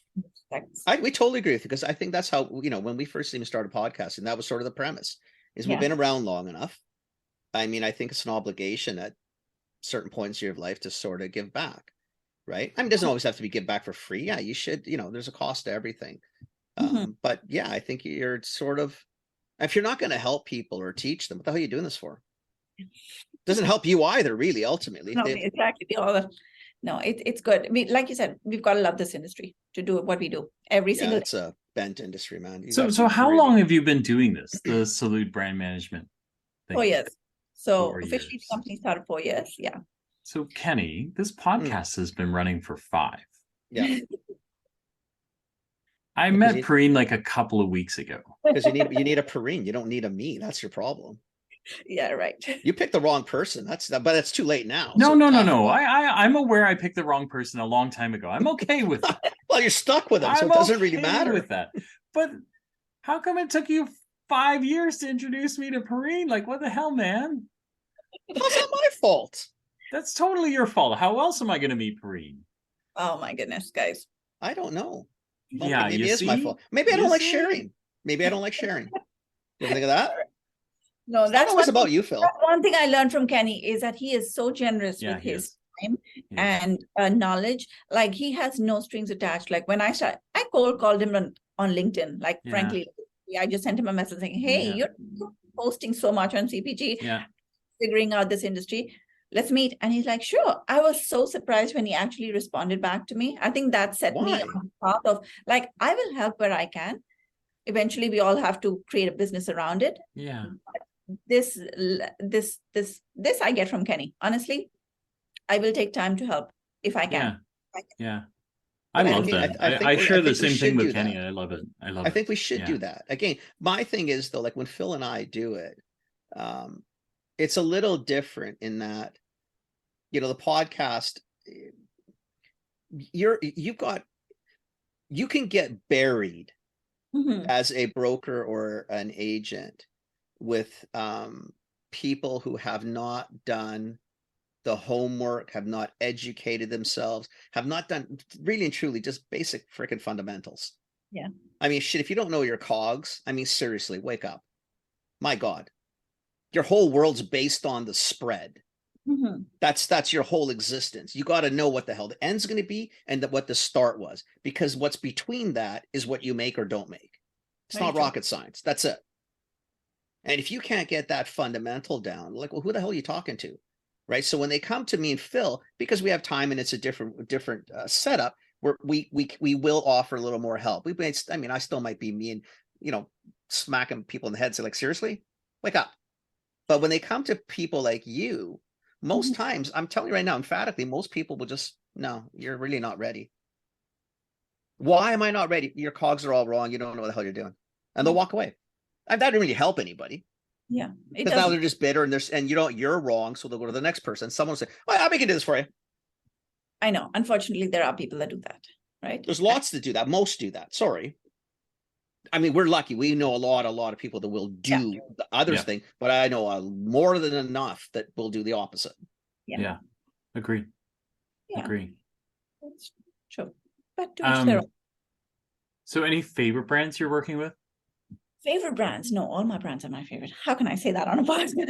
We totally agree with you, because I think that's how, when we first even started podcasting, that was sort of the premise, is we've been around long enough. I mean, I think it's an obligation at certain points of your life to sort of give back, right? I mean, it doesn't always have to be give back for free. Yeah, you should, there's a cost to everything. But yeah, I think you're sort of, if you're not going to help people or teach them, what the hell are you doing this for? Doesn't help you either, really, ultimately. No, exactly. No, it's good. I mean, like you said, we've got to love this industry to do what we do every single day. It's a bent industry, man. So how long have you been doing this, the Salud brand management thing? 4 years. So 4 officially years. the company started 4 years. Yeah. So Kenny, this podcast has been running for 5. Yeah. I met Pareen like a couple of weeks ago. Because you need a Pareen. You don't need a me. That's your problem. Yeah, right. You picked the wrong person. But it's too late now. No. I'm aware I picked the wrong person a long time ago. I'm okay with that. Well, you're stuck with them, so it doesn't really matter with that. But how come it took you 5 years to introduce me to Pareen? Like, what the hell, man? How's that my fault? That's totally your fault. How else am I going to meet Pareen? Oh my goodness, guys. I don't know. Well, yeah, maybe it's my fault. Maybe I don't like sharing. Maybe I don't like sharing. You ever think of that? No, that's always about you, Phil. One thing I learned from Kenny is that he is so generous with his time and knowledge. Like, he has no strings attached. Like, when I cold called him on LinkedIn. Like, frankly, I just sent him a message saying, hey, you're posting so much on CPG, figuring out this industry. Let's meet. And he's like, sure. I was so surprised when he actually responded back to me. I think that set me on the path of, like, I will help where I can. Eventually, we all have to create a business around it. Yeah. This I get from Kenny. Honestly, I will take time to help if I can. Yeah. I love that. I share the same thing with Kenny. I love it. I think we should do that. Again, my thing is, though, like when Phil and I do it, it's a little different in that, the podcast, you can get buried as a broker or an agent with people who have not done the homework, have not educated themselves, have not done really and truly just basic freaking fundamentals. Yeah. I mean, shit, if you don't know your cogs, I mean, seriously, wake up. My God. Your whole world's based on the spread. Mhm. That's your whole existence. You got to know what the hell the end's going to be and what the start was, because what's between that is what you make or don't make. It's Very not true. rocket science. That's it. And if you can't get that fundamental down, like, well, who the hell are you talking to? Right. So when they come to me and Phil, because we have time and it's a different setup, where we will offer a little more help. I mean, I still might be mean, smacking people in the head, say, like, seriously, wake up. But when they come to people like you, most times, I'm telling you right now, emphatically, most people will just, no, you're really not ready. Why am I not ready? Your cogs are all wrong. You don't know what the hell you're doing. And they'll walk away. And that didn't really help anybody. Yeah, it Because now doesn't. they're just bitter and you're wrong. So they'll go to the next person. Someone will say, well, I'll make it do this for you. I know. Unfortunately, there are people that do that, right? There's lots that do that. Most do that. Sorry. I mean, we're lucky. We know a lot of people that will do the others thing, but I know more than enough that will do the opposite. Yeah. Agree. Yeah. Agree. That's true. But to each their own. So any favorite brands you're working with? Favorite brands? No, all my brands are my favorite. How can I say that on a podcast? Do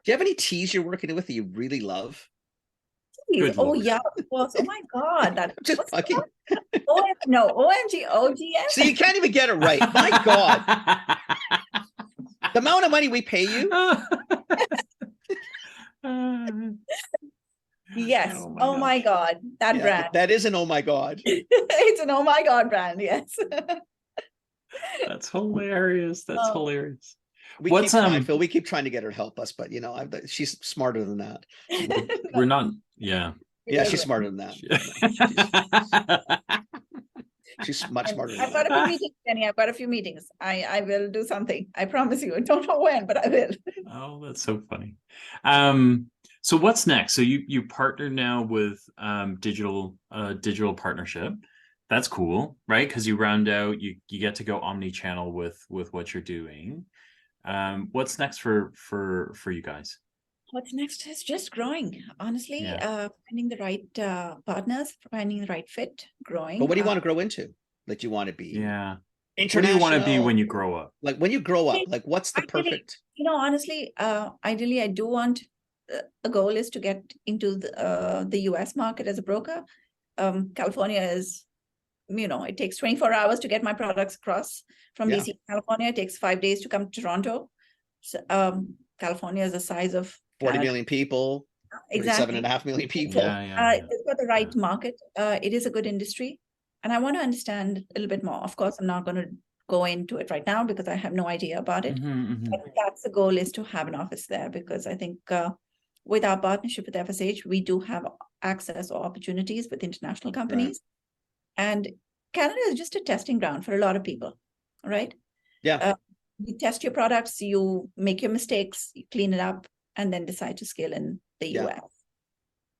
you have any teas you're working with that you really love? Good oh Lord. yeah, of course. Oh my God, that just fucking. No, OMG, OGS. See, you can't even get it right. My God, the amount of money we pay you. Yes. Oh my God, that brand. That is an oh my God. It's an oh my God brand. Yes. That's hilarious. That's hilarious. Keep trying, Phil. We keep trying to get her to help us, but she's smarter than that. We're not. Yeah. Yeah, she's smarter than that. She's much smarter than I've got a few meetings, Jenny. I've got a few meetings. I will do something. I promise you. I don't know when, but I will. Oh, that's so funny. So what's next? So you partner now with digital partnership. That's cool, right? Because you round out, you get to go omni-channel with what you're doing. What's next for you guys? What's next is just growing, honestly. Finding the right partners, finding the right fit, growing. But what do you want to grow into? Like, do you want to be international? What do you want to be when you grow up? Like, when you grow up, like, what's the perfect? Honestly, ideally, I do want, a goal is to get into the US market as a broker. California is, it takes 24 hours to get my products across from BC to California. It takes 5 days to come to Toronto. So, California is the size of 40 million people, exactly 7.5 million people. It's got the right market. It is a good industry. And I want to understand a little bit more. Of course, I'm not going to go into it right now because I have no idea about it. But that's the goal, is to have an office there, because I think with our partnership with FSH, we do have access or opportunities with international companies. Right. And Canada is just a testing ground for a lot of people, right? Yeah. You test your products, you make your mistakes, you clean it up, and then decide to scale in the US.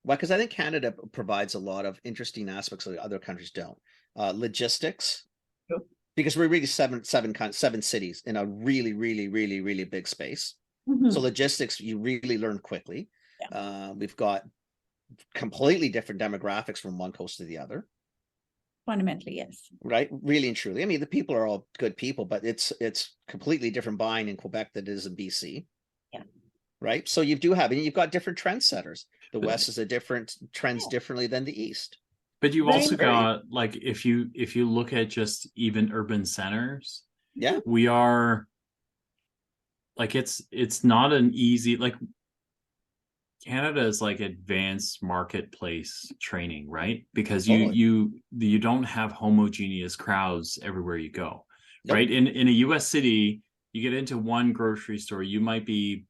Well, because I think Canada provides a lot of interesting aspects that other countries don't. Logistics, because we're really seven cities in a really, really, really, really big space. So logistics, you really learn quickly. We've got completely different demographics from one coast to the other. Fundamentally, yes. Right, really and truly. I mean, the people are all good people, but it's completely different buying in Quebec than it is in BC. Yeah. Right. So you do have, and you've got different trendsetters. The West is a different trends differently than the East. But you've also got, like, if you look at just even urban centers, we are like, it's not an easy, like, Canada is like advanced marketplace training, right? Because you don't have homogeneous crowds everywhere you go. Right? In a US city, you get into one grocery store, you might be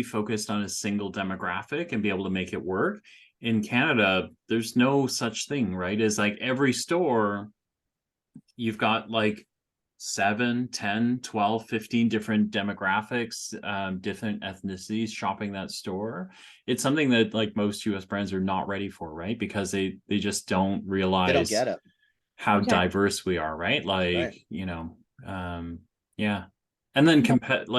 focused on a single demographic and be able to make it work. In Canada, there's no such thing, right? It's like every store, you've got like 7, 10, 12, 15 different demographics, different ethnicities shopping that store. It's something that, like, most US brands are not ready for, right? Because they just don't realize, they don't get it, how diverse we are, right? Like, and then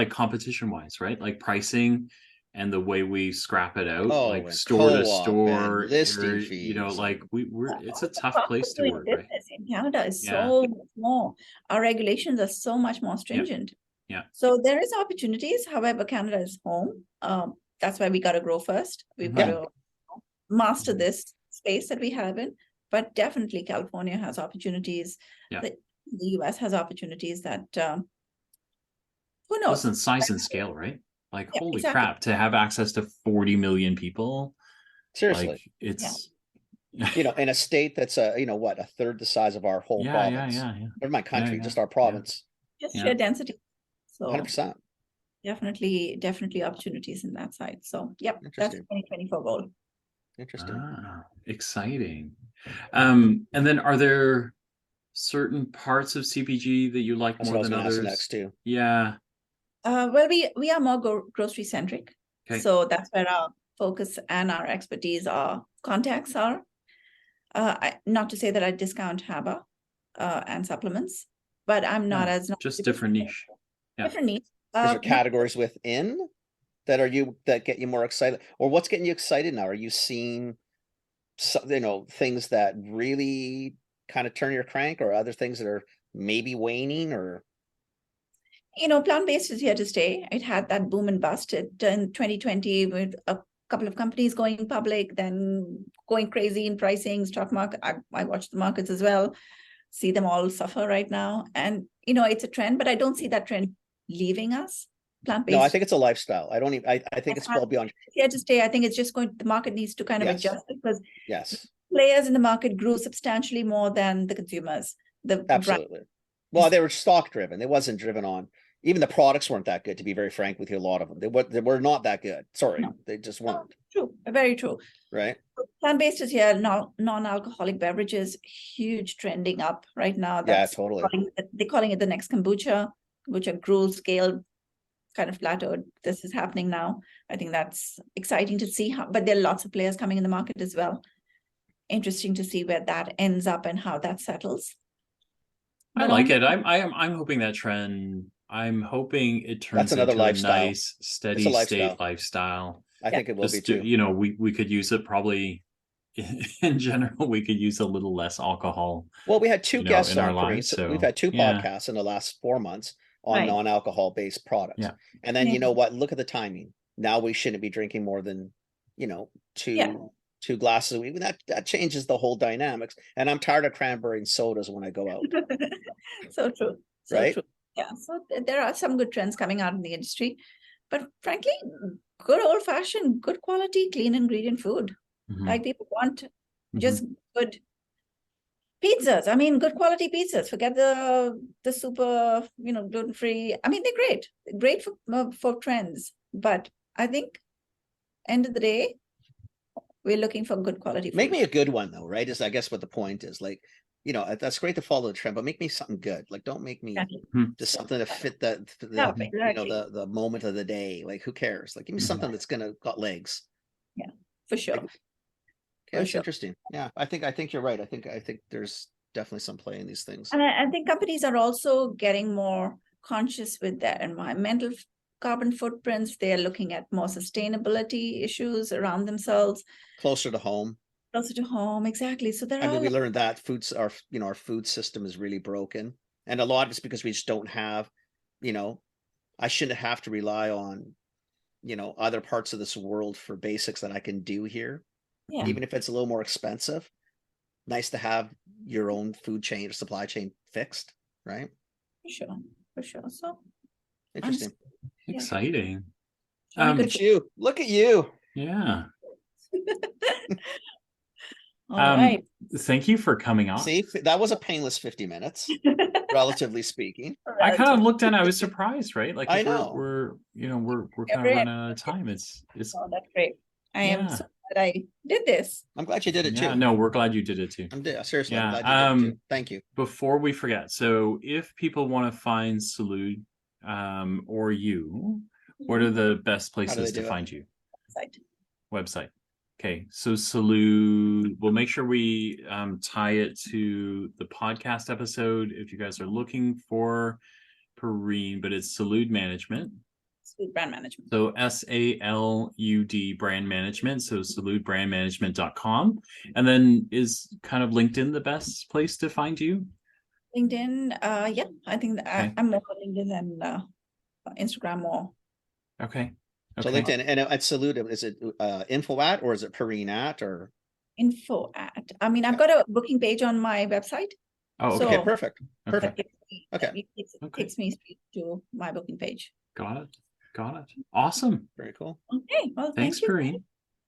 competition wise, right? Like pricing and the way we scrap it out, like store to store, listing fees. Like it's a tough place to work, right? In Canada is so much more. Our regulations are so much more stringent. Yeah. So there is opportunities. However, Canada is home. that's why we got to grow first. We've got to master this space that we have in. But definitely California has opportunities. Yeah. The US has opportunities that who knows? Listen, size and scale, right? Like, Yeah, holy exactly. crap, to have access to 40 million people. Seriously. Like, it's in a state that's a third the size of our whole province. yeah. Never mind country, Yeah. just our province. Just sheer density. So 100%. definitely opportunities in that side. So yep, that's 2024 goal. Interesting. Exciting. And then are there certain parts of CPG that you like more than others? Next too. Yeah. Well, we are more grocery centric. Okay. So that's where our focus and our expertise, our contacts are. Not to say that I discount HABA and supplements, but I'm not as just different niche. Yeah. Different niche. Is there categories within that get you more excited, or what's getting you excited now? Are you seeing things that really kind of turn your crank, or other things that are maybe waning? Or plant-based is here to stay. It had that boom and bust in 2020 with a couple of companies going public, then going crazy in pricing, stock market. I watch the markets as well, see them all suffer right now. And, it's a trend, but I don't see that trend leaving us. Plant-based. No, I think it's a lifestyle. I don't even, I think it's well beyond. Here to stay. I think it's just the market needs to kind of adjust, because players in the market grew substantially more than the consumers. Absolutely. Well, they were stock driven. It wasn't driven on, even the products weren't that good, to be very frank with you. A lot of them, they were not that good. Sorry, they just weren't. True, very true. Right. Plant-based is here. Non-alcoholic beverages, huge trending up right now. That's totally. They're calling it the next kombucha. Kombucha grew, scaled, kind of plateaued. This is happening now. I think that's exciting to see but there are lots of players coming in the market as well. Interesting to see where that ends up and how that settles. I like it. I'm hoping that trend. I'm hoping it turns into a nice, steady state lifestyle. I think it will be too. We could use it probably. In general, we could use a little less alcohol. Well, we had two guests in our on lives. So we've had two podcasts in the last 4 months on non-alcohol based products. Yeah. And then you know what? Look at the timing. Now we shouldn't be drinking more than two glasses a week. That changes the whole dynamics. And I'm tired of cranberry and sodas when I go out. So true. Right? True. Yeah. So there are some good trends coming out in the industry. But frankly, good old-fashioned, good quality, clean ingredient food. Mm-hmm. Like people want just good pizzas. I mean, good quality pizzas. Forget the super, gluten-free. I mean, they're great for trends. But I think end of the day, we're looking for good quality food. Make me a good one though, right? Is I guess what the point is. Like, that's great to follow the trend, but make me something good. Like, don't make me just something to fit the moment of the day. Like, who cares? Like, give me something that's got legs. Yeah, for sure. That's interesting. Yeah, I think you're right. I think there's definitely some play in these things. And I think companies are also getting more conscious with their environmental carbon footprints. They're looking at more sustainability issues around themselves. Closer to home. Exactly. So we learned that our food system is really broken, and a lot of it's because we just don't have, I shouldn't have to rely on, other parts of this world for basics that I can do here. Yeah. Even if it's a little more expensive, nice to have your own food chain or supply chain fixed, right? For sure. So interesting. Exciting. Look at you. Yeah. All right. Thank you for coming on. See, that was a painless 50 minutes, relatively speaking. I kind of looked and I was surprised, right? Like, I know we're kind of running out of time. It's that's great. I am so glad I did this. I'm glad you did it too. Yeah, no, we're glad you did it too. Seriously, I'm glad you did it too. Thank you. Before we forget, so if people want to find Salud or you, what are the best places to find you? Website. Okay, so Salud, we'll make sure we tie it to the podcast episode if you guys are looking for Pareen, but it's Salud Management. Salud Brand Management. So SALUD Brand Management. So saludbrandmanagement.com. And then is kind of LinkedIn the best place to find you? LinkedIn, I think I'm more on LinkedIn than Instagram more. Okay. So Okay. LinkedIn and at Salud, is it info at, or is it Pareen at, or? Info at. I mean, I've got a booking page on my website. Oh, So- okay. Okay, perfect. That Perfect. it Okay. takes me straight to my booking page. Got it. Awesome. Very cool. Okay, well, Thanks, thank you. Pareen.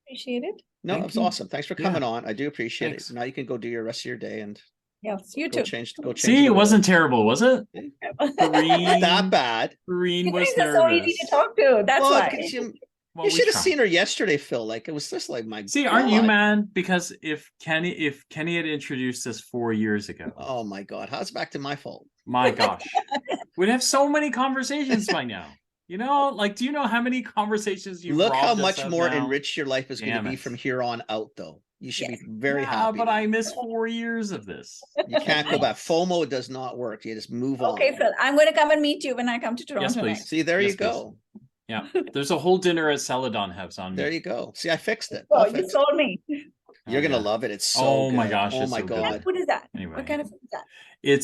Appreciate it. No, Thank it's you. awesome. Thanks for coming on. I do appreciate Thanks. it. Now you can go do your rest of your day and Yes, you go too. change. Go change. See, the it world. wasn't terrible, was it? Not that Pareen, bad. Pareen You was guys are so easy nervous. to talk to. That's Well, why. 'cause you Well, we should have tried. seen her yesterday, Phil. Like, it was just like, my See, aren't you God. mad? Because if Kenny had introduced us 4 years ago, Oh my God, how's it back to my fault? my gosh, we'd have so many conversations by now. You know, like, do you know how many conversations you've Look how robbed us much of more now? enriched your life is going Damn to be it. from here on out, though. You should Yes. be very Yeah, happy. but with I it. missed 4 years of this. You can't go back. FOMO does not work. You just move on. Okay, Phil, I'm going to come and meet you when I come to Toronto Yes, please. next. See, there Yes, you go. Yeah, there's a whole dinner at Celadon House on me. There you go. See, I fixed it. Oh, I'll you fix it. sold me. You're gonna yeah. love it. It's so Oh my good. gosh, Oh it's my so good. What kind God. of food is that? Anyway. What kind of food is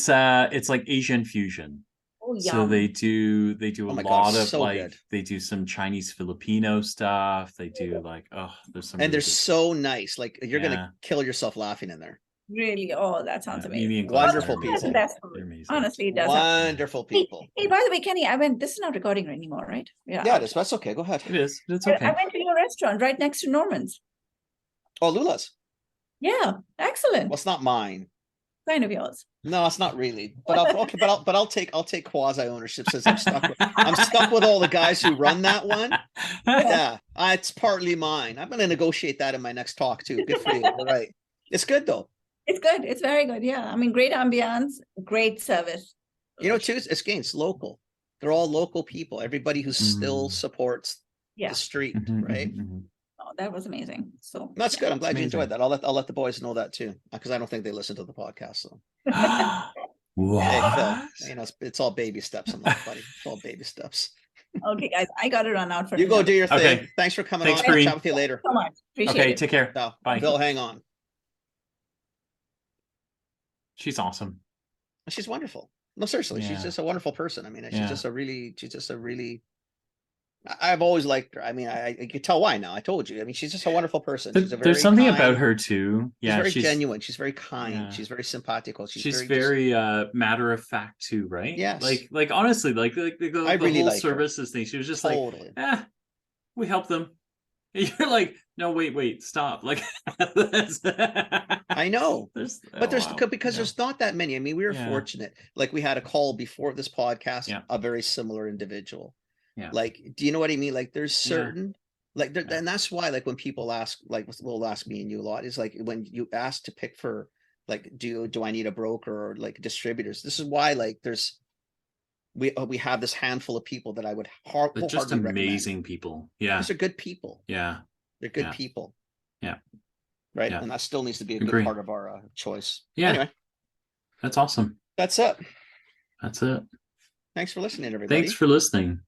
that? It's like Asian fusion. Oh, So yum. they do Oh a my God, lot of so like good. they do some Chinese Filipino stuff. They do like there's some And really they're good so nice. Like, you're Yeah. gonna kill yourself laughing in there. Really? Oh, that sounds stuff. amazing. Mimi and Wonderful Glenn are That's the people. best food. They're amazing. Honestly, it does. Have- Wonderful Hey, people. hey, by the way, Kenny, this is not recording anymore, right? Yeah, it is. That's okay. Go ahead. It is, but it's I okay. went to your restaurant right next to Norman's. Oh, Lula's. Yeah, excellent. Well, it's not mine. Kind of yours. No, it's not really. But I'll take quasi ownership since I'm stuck with all the guys who run that one. Yeah, it's partly mine. I'm gonna negotiate that in my next talk too. Good for you. You're right. It's good though. It's good. It's very good. Yeah. I mean, great ambiance, great service. You know, too, it's local. They're all local people. Everybody who still supports Yeah. the street, Mhm, right? mhm, mhm. Oh, that was amazing. So That's good. I'm glad you Amazing. enjoyed that. I'll let the boys know that too, because I don't think they listen to the podcast. So What? hey, Phil, you know, it's all baby steps in life, buddy. It's all baby steps. Okay, guys, I got to run out for You go now. do your thing. Okay. Thanks for coming Thanks, on. I'll Pareen. chat with you later. So much. Appreciate Okay, it. take care. No, Bye. Phil, hang on. She's awesome. She's wonderful. No, seriously, she's Yeah. just a wonderful person. I mean, she's Yeah. just a really. I've always liked her. I mean, I could tell why now. I told you. I mean, she's just a wonderful person. She's a very There's something kind, about her too. She's Yeah, very genuine. She's very kind. Yeah. She's very simpatico. She's just- very matter of fact too, right? Yes. Like honestly, like the I really whole like her. services thing. She was just totally. like, we help them. You're like, no, wait, stop. Like, I know. But there's wow. because Yeah. there's not that many. I mean, we were Yeah. fortunate. Like, we had a call before this podcast, Yeah. a very similar individual. Yeah. Like, do you know what I mean? Like, there's Yeah. certain like Yeah. and that's why, like, when people ask, like, will ask me and you a lot, is like when you ask to pick for, like, do I need a broker or like distributors? This is why, like, there's we have this handful of people that I would They're just wholeheartedly recommend. amazing people. Yeah. These are good people. Yeah. They're good Yeah. people. Yeah. Right. Yeah. And that still needs to be a Agree. good part of our choice. Yeah. Anyway, That's awesome. that's it. That's it. Thanks for listening, everybody. Thanks for listening.